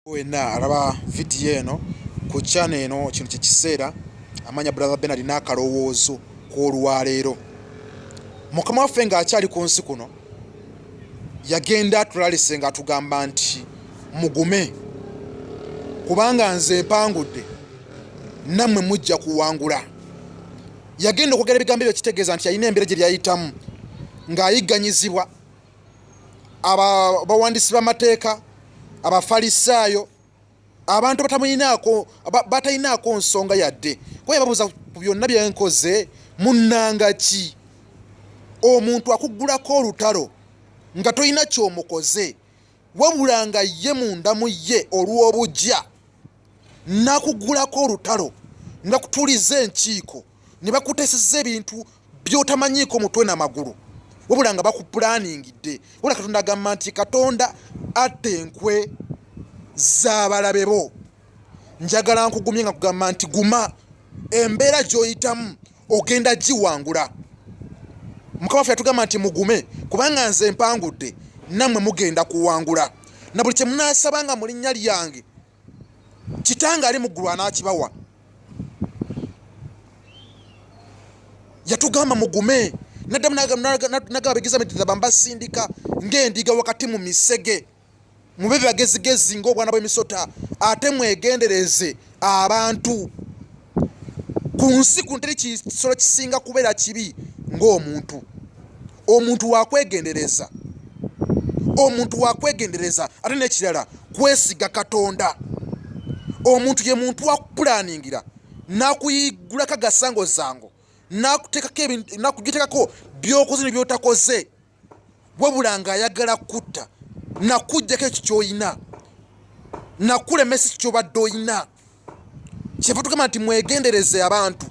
Wena alaba video eno ku channel eno kintu kiseera amanya brother Bernard n'akalowoozo k'olwaleero mukama waffe ng'akyali ku nsi kuno yagenda atulalise ng'atugamba nti mugume kubanga nze mpangudde nammwe mujja kuwangula. Yagenda okwogera ebigambo ebyo kitegeeza nti yalina embeera gye lyayitamu ng'ayigganyizibwa abawandiisi b'amateeka abafalisaayo abantu batalinaako nsonga yadde kuba yababuuza ku byonna byenkoze munnanga ki. Omuntu akuggulako olutalo nga tolina kyomukoze wabula nga ye munda mu ye olw'obujja n'akuggulako olutalo nga kutuliza enkiiko ne bakuteeseza ebintu by'otamanyiiko mutwe n'amagulu wabula nga bakupulaaningidde. Wabula Katonda agamba nti Katonda atta enkwe z'abalabe bo. Njagala nkugumye nga kugamba nti guma embeera gy'oyitamu ogenda giwangula. Mukama waffe yatugamba nti mugume kubanga nze mpangudde nammwe mugenda kuwangula. Na buli kye munaasabanga mu linnya lyange Kitange ali mu ggulu anaakibawa. Yatugamba mugume naddamu nagaba bigiza mitaba mbasindika ng'endiga wakati mu misege mube bagezigezi ng'obwana bw'emisota ate mwegendereze abantu. Ku nsi kuno teri kisolo kisinga kubeera kibi ng'omuntu. Omuntu wakwegendereza, omuntu wakwegendereza ate n'ekirala kwesiga Katonda. Omuntu ye muntu wakupulaningira n'akuyiggulako agasango zango n'akugiteekako by'okoze ne by'otakoze wabula ng'ayagala kutta nakuggyako ekyo ky'olina nakulemesa ekyo ky'obadde olina. Kyeva tugamba nti mwegendereze abantu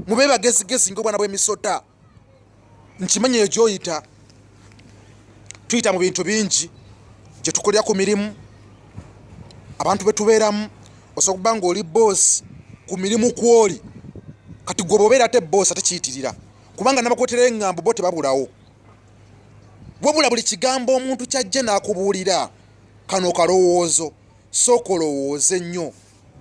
mube bagezigezi ng'obwana bw'emisota. Nkimanya eyo gy'oyita tuyita mu bintu bingi gye tukolera ku mirimu abantu be tubeeramu osobola okuba ng'oli boosi ku mirimu kw'oli kati gwe bw'obeera ate boosi ate kiyitirira kubanga n'abakwetera eŋŋambo bo tebabulawo wabula buli kigambo omuntu kyajje n'akubuulira kano kalowoozo sooka olowooze nnyo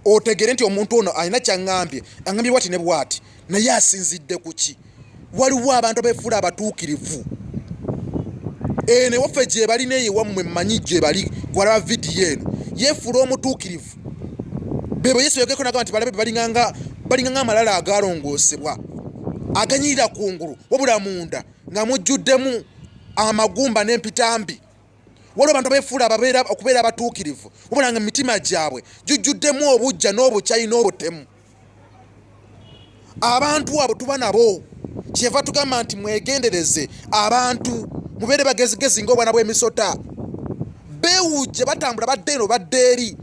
otegere nti omuntu ono alina kyaŋŋambye aŋŋambye bwati ne bwati naye asinzidde ku ki. Waliwo abantu abeefuula abatuukirivu ne waffe gye bali neyo wammwe mmanyi gye bali gwalaba vidiyo eno yeefuula omutuukirivu bebo Yesu yogereko nagamba nti balabe balinganga amalala agalongoosebwa aganyirira kungulu wabula munda nga mujjuddemu amagumba n'empitambi. Waliwo abantu abeefuula okubeera abatuukirivu wabula nga emitima gyabwe gijjuddemu obujja n'obukyayi n'obutemu. Abantu abo tuba nabo kyeva tugamba nti mwegendereze abantu mubeere bagezigezi ng'obwana bw'emisota. Beewujja batambula badde eno badde eri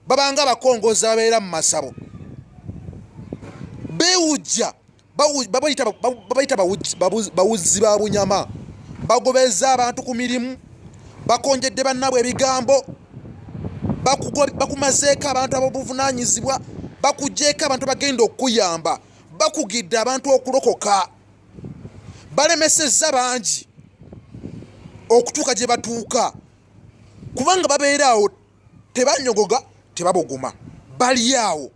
babanga abakongozi ababeera mu masabo. Beewujja babayita bawuzzi ba bunyama bagobeza abantu ku mirimu bakonjedde bannaabwe ebigambo bakumazeeko abantu ab'obuvunaanyizibwa bakugjeeko abantu bagenda okukuyamba bakugidde abantu okulokoka balemesezza bangi okutuuka gye batuuka kubanga babeera awo tebanyogoga tebabogoma bali awo.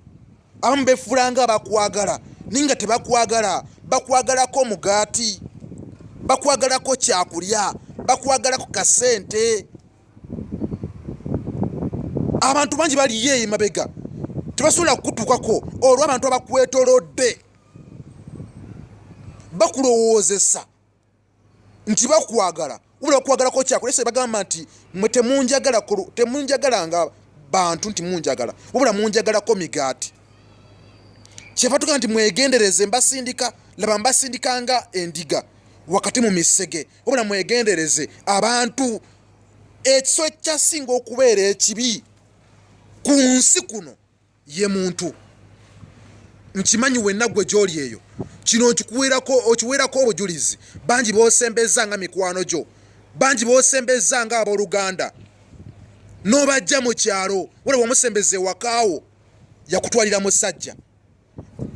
Abamu beefuulanga abakwagala naye nga tebakwagala bakwagalako omugaati bakwagalako kyakulya bakwagalako kasente. Abantu bangi bali yeeyo mabega tebasobola kukutuukako olwo abantu abakwetolodde bakulowoozesa nti bakwagala wabula bakwagalako kyakulya. Se bagamba nti mwe temunjagala nga bantu nti munjagala wabula munjagalako migaati. Kyeva tugamba nti mwegendereze mbasindika laba mbasindikanga endiga wakati mu misege wabula mwegendereze abantu. Ekisolo ekyasinga okubeera ekibi ku nsi kuno ye muntu. Nkimanyi wenna gwe gy'oli eyo kino okiweerako obujulizi. Bangi boosembeza nga mikwano gyo bangi boosembeza nga abooluganda n'obajja mu kyalo wala wamusembeza ewakaawo yakutwalira musajja.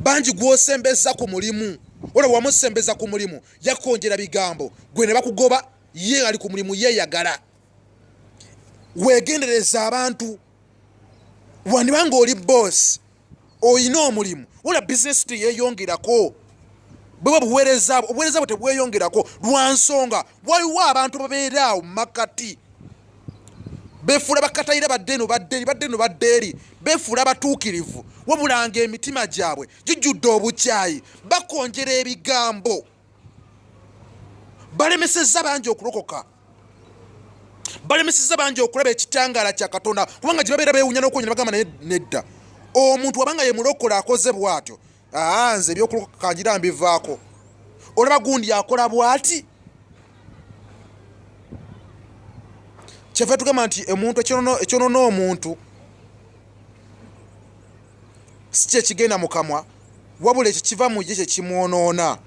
Bangi gw'osembeza ku mulimu wala wamusembeza ku mulimu yakonjera bigambo gwe ne bakugoba ye ali ku mulimu yeeyagala. Weegendereza abantu wandibanga oli boss oyina omulimu wala business teyeyongerako bwe buweereza bwe tebweyongerako lwa nsonga waliwo abantu babeeraawo mu makati beefuula bakatayira badde eri beefuula abatuukirivu wabulanga emitima gyabwe gijjudde obukyayi bakonjera ebigambo balemesezza bangi okulokoka balemesezza bangi okulaba ekitangaala kya Katonda kubanga gye babeera beewunya n'okwonyera bagamba naye nedda omuntu wabanga ye mulokola akoze bw'atyo nze ebyokulokoka kangira mbivaako olaba gundi akola bw'ati kyeva tugamba nti omuntu ekyonoona omuntu si kyekigenda mu kamwa wabula ekyo kiva mu ye kyekimwonoona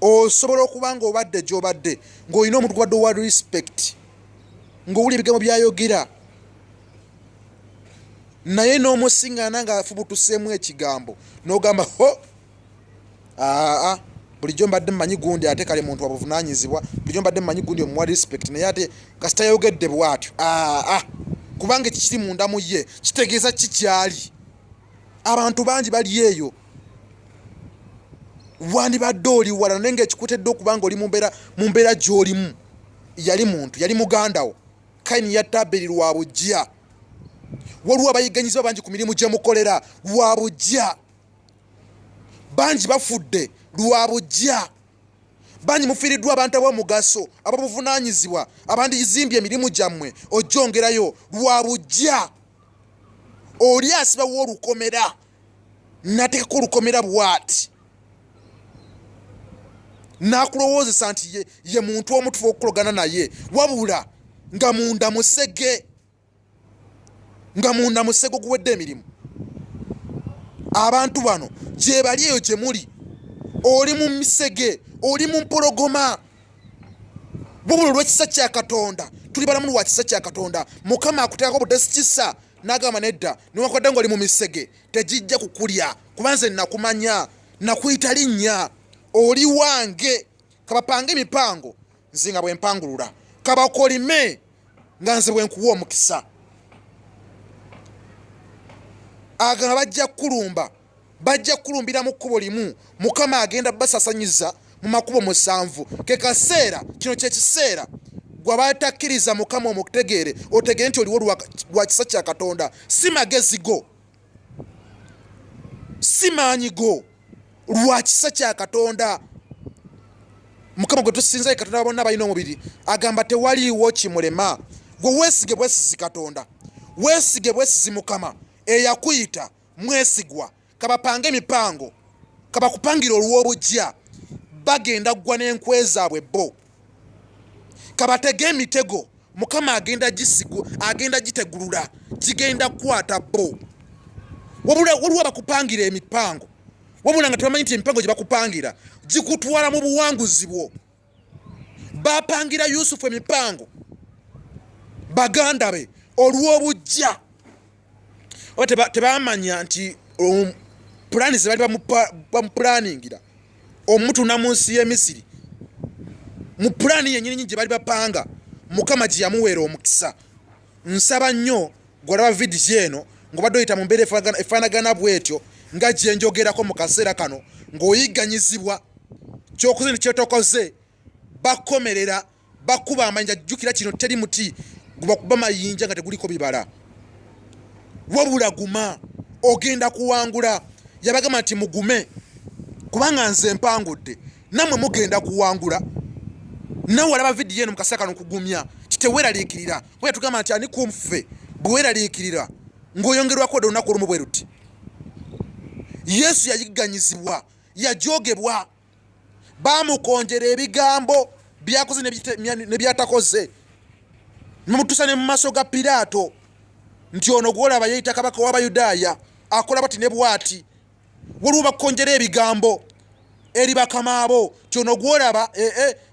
osobola okuba nga obadde gy'obadde ng'olina omuntu gubadde owa respect ng'owuli ebigambo byayogera naye n'omusiŋŋaana ng'afubutuseemu ekigambo n'ogamba bulijjo mbadde mmanyi gundi ate kale muntu wabuvunaanyizibwa bulijjo mbadde mmanyi gundi omuwa respect naye ate kasita yayogedde bw'atyo kubanga ekikiri munda mu ye kitegeeza kikyali abantu bangi bali eyo wandibadde oli wala naye ng'ekikuteddde okuba nga oli mu mbeera gy'olimu yali muntu yali mugandawo Kayini yatta Aberi lwa bujja waliwo abayiganyizibwa bangi ku mirimu gye mukolera lwa bujja bangi bafudde lwa bujja bangi mufiiriddwa abantu ab'omugaso ababuvunaanyizibwa abandi yizimbye emirimu gyammwe ojjongerayo lwa bujja oli asibawo olukomera nateekako olukomera bw'ati n'akulowoozesa nti ye muntu omutufu okukologana naye wabula nga munda musege guwedde emirimu abantu bano gye bali eyo gye muli oli mu misege oli mu mpologoma wabula olw'ekisa kya Katonda tuli balamu lwa kisa kya Katonda Mukama akuteekako budesi kisa n'agamba nedda niwakwadde ng'oli mu misege tegijja kukulya kuba nze nakumanya nakuyita linnya oli wange kabapange emipango nze nga bwe mpangulula kabakolime nga nze bwe nkuwa omukisa agamba bajja kulumbira mu kkubo limu Mukama agenda basasanyiza mu makubo 7 ke kaseera kino kye kiseera gwe batakkiriza Mukama omutegeere otegeere nti oliwo lwa kisa kya Katonda si magezi go si maanyi go lwa kisa kya Katonda Mukama gwe tusinza Katonda bonna balina omubiri agamba tewaliiwo kimulema gwe weesige bwesisi Katonda weesige bwesisi Mukama eyakuyita mwesigwa kabapange emipango kabakupangira olw'obujja bagenda ggwa n'enkwe zaabwe bo kabatege emitego Mukama agenda gitegulula kigenda kukwata bo waliwo bakupangira emipango wabula nga tebamanyi nti emipango gye bakupangira gikutwala mu buwanguzi bwo bapangira Yusufu emipango baganda be olw'obujja tebamanya nti pulani ze bali bamupulaningira omutuna mu nsi y'e Misiri mu pulani yennyini gye bali bapanga Mukama gye yamuweera omukisa nsaba nnyo gwolaba vidiyo eno ng'obadde oyita mu mbeera efaanagana bw'etyo nga gye njogerako mu kaseera kano ng'oyigganyizibwa kyokoze ne kyetokoze bakomerera bakuba amayinja jjukira kino teri muti gubakuba mayinja nga teguliko bibala wabula guma ogenda kuwangula yabagamba nti mugume kubanga nze mpangudde nammwe mugenda kuwangula nawe walaba vidiyo eno mu kaseera kano kugumya kiteweeraliikirira kuba tugamba nti ani kumffe bweweeraliikirira ng'oyongerwako dde olunaku olumu bwe ruti Yesu yayigganyizibwa yajoogebwa baamukonjera ebigambo byakoze ne byatakoze nemutuusa ne mu maaso ga Piraato nti ono gwolaba yeyita kabaka w'Abayudaaya akola bati ne bw'ati waliwo bakonjera ebigambo eri bakama abo nti ono gwolaba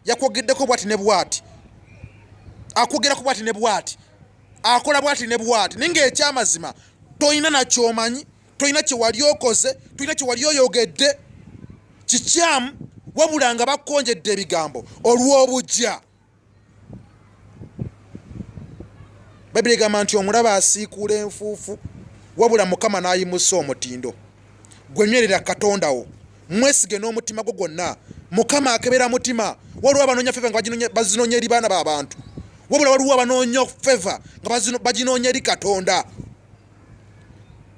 yakwogeddeko bw'ati ne bw'ati akwogerako bw'ati ne bw'ati akola bw'ati ne bw'ati naye ng'ekyamazima toyina nakyomanyi toyina kye wali okoze toyina kye wali oyogedde kikyamu wabula nga bakonjedde ebigambo olw'obujja Bayibuli egamba nti omulaba asiikuula enfuufu wabula mukama n'ayimusa omutindo gwenywerera katonda wo mwesige n'omutima gwo gwonna mukama akebera mutima waliwo abanoonya feva nga bazinoonya eri baana b'abantu wabula waliwo abanoonya feva nga baginoonya eri katonda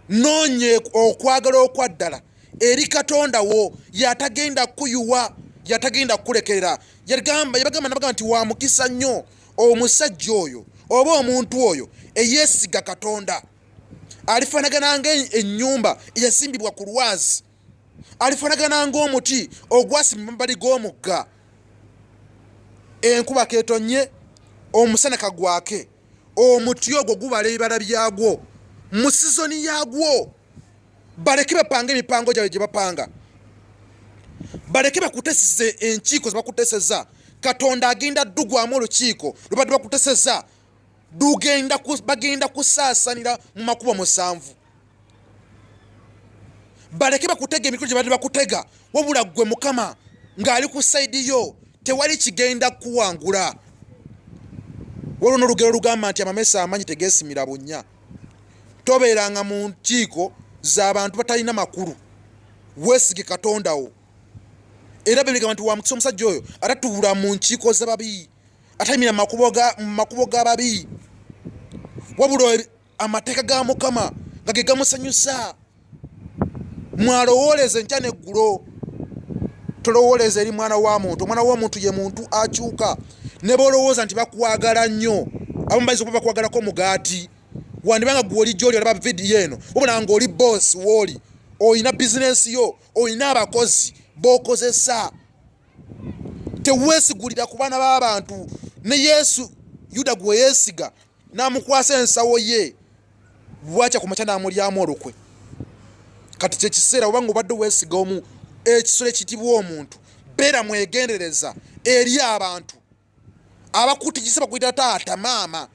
noonye okwagala okwaddala eri katonda wo yatagenda kuyuwa yatagenda kulekerera yabagamba nti wa mukisa nnyo omusajja oyo oba omuntu oyo eyeesiga katonda alifaanagana ng'ennyumba eyazimbibwa ku lwazi alifaanagana ng'omuti ogwasimbwa mu mabbali g'omugga enkuba keetonye omusana kagwake omuti ogwo gubala ebibala byagwo mu sizoni yagwo baleke bapanga emipango gyabwe gye bapanga baleke bakutesize enkiiko ze bakuteseza katonda agenda ddugwamu olukiiko lwe badde bakuteseza bagenda kusaasanira mu makubo 7 baleke bakutega emikolo gye badde bakutega wabula ggwe mukama ng'ali ku sayidi yo tewali kigenda kuwangula waliwo n'olugero lugamba nti amamesa amanyi tegeesimira bunnya tobeeranga mu nkiiko z'abantu batalina makulu weesige katonda wo era bebigamba nti wa mukisa omusajja oyo atatuula mu nkiiko z'ababi atayimira mu makubo g'ababi wabula amateeka ga mukama nga ge gamusanyusa mwalowooleze enkya n'eggulo tolowooleza eri mwana w'omuntu omwana w'omuntu ye muntu akyuka ne boolowooza nti bakwagala nnyo abamu bayinza okuba bakwagalako omugaati wandibanga gwe oli gy'oli olaba vidiyo eno wabula ng'oli boosi w'oli olina bizinensi yo olina abakozi b'okozesa teweesigulira ku baana b'abantu ne yesu yuda gwe yeesiga n'amukwasa ensawo ye bwakya ku makya n'amulyamu olukwe kati kyekiseera obanga obadde weesiga omu ekisolo ekiyitibwa omuntu beera mwegendereza eri abantu abakutigisa bakuyita taata maama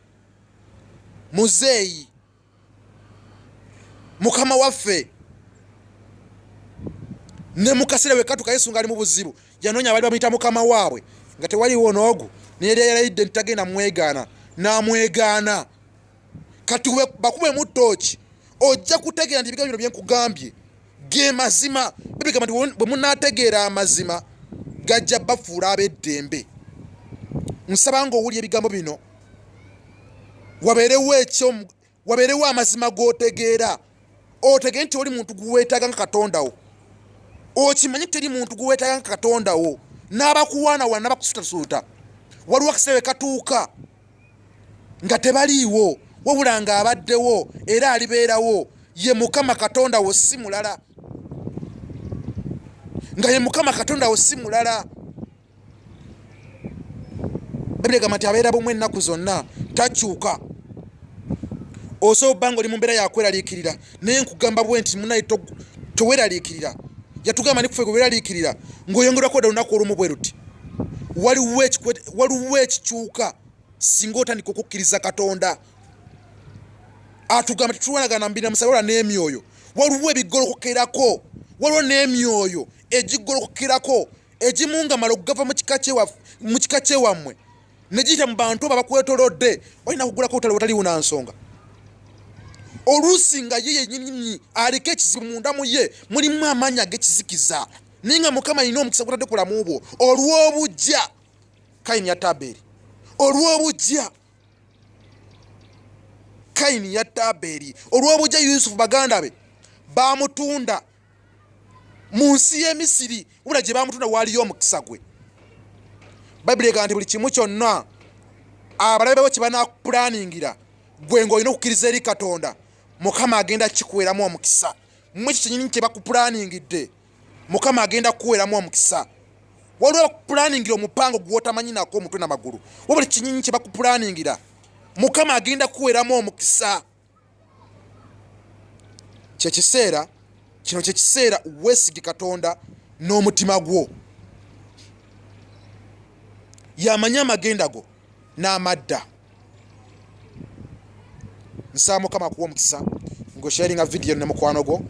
muzeeyi mukama waffe ne mukaseera we katuka yesu ng'ali mu buzibu yanoonya abali bamuyita mukama waabwe nga tewaliwo n'ogu neyali yalayidde nti tagenda mwegaana n'amwegaana kati bakubemu ttooki ojja kutegeera nti ebigambo bino bye nkugambye ge mazima bibigamba nti bwe munaategeera amazima gajja bafuula ab'eddembe nsaba ng'owulya ebigambo bino wabeerewo amazima g'otegeera otegeere nti oli muntu guweetaaga nga katonda wo okimanyi teri muntu guweetaaga nga katonda wo n'abakuwaanawana n'abakusutasuuta waliwo akaseera katuuka nga tebaliiwo wabula ng'abaddewo era alibeerawo ye mukama katonda wo si mulala nga ye mukama katonda wo si mulala ebigamba nti abeera bumwe ennaku zonna takyuka osobola obba nga oli mu mbeera yakweraliikirira naye nkugamba bwe nti munaye toweraliikirira yatugamba nikufe gwe weraliikirira ng'oyongerwako dda olunaku olumu bwe ruti waliwo ekikyuka singa otandika okukkiriza katonda atugamba tetulwanagana mbina musabala n'emyoyo waliwo ebigolokokerako waliwo n'emyoyo egigolokokerako egimu nga mala okugava mu kika kyewammwe ne giyita mu bantu abo abakwetolodde olina kugulako otali wataliwo nsonga oluusi nga ye yennyini aliko ekizibu munda mu ye mulimu amaanyi ag'ekizikiza naye nga mukama alina omukisa gutadde ku bulamu bwo olw'obujja kayini yatta Aberi olw'obujja kayini yatta Aberi olw'obujja Yusufu baganda be baamutunda mu nsi y'Emisiri wabula gye baamutunda waaliyo omukisa gwe bayibuli egamba nti buli kimu kyonna abalabe bo kye banaakupulaningira gwe ng'olina okukkiriza eri katonda mukama agenda kikuweeramu omukisa mmwe ekyo kyenyini kye bakuplaningidde mukama agenda kukuweeramu omukisa waliwo bakupulaningira omupango gw'otamanyi nako omutwe n'amagulu wabula kinyinyi kye bakupulaningira mukama agenda kukuweeramu omukisa kino kyekiseera weesige katonda n'omutima gwo yamanyi amagenda go n'amadda nsaba mukama akuwa omukisa ng'osharinga vidiyo ne mukwano gwo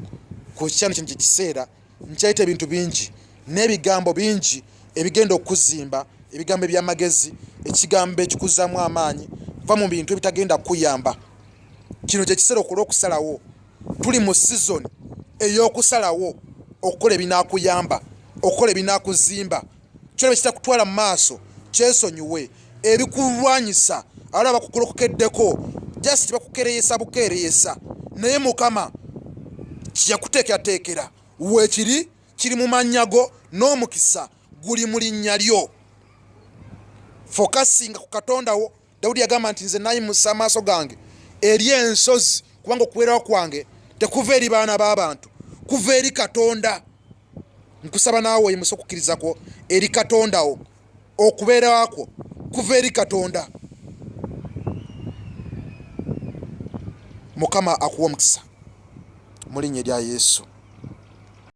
ku kikyano kino kyekiseera nkyaita ebintu bingi n'ebigambo bingi ebigenda okuzimba ebigambo ebyamagezi ekigambo ekikuzaamu amaanyi va mu bintu ebitagenda kukuyamba kino kyekiseera okola okusalawo tuli mu season ey'okusalawo okukola ebinaakuyamba okukola ebinaakuzimba kyolaba kitakutwala mu maaso kyesonyiwe ebikulwanyisa alaba bakukolokokeddeko just bakukereyesa bukereyesa naye Mukama kiyakuteekerateekera weekiri kiri mu mannya go n'omukisa guli mu linnya lyo fokasinga ku Katonda wo. Dawudi yagamba nti nze nayimusa amaaso gange eri ensozi kubanga okubeerawo kwange tekuva eri baana b'abantu kuva eri Katonda. Nkusaba naawe oyimusa okukkiriza kwo eri Katonda wo okubeerawo kwo kuva eri Katonda. Mukama akuwa omukisa mu linnya lya Yesu.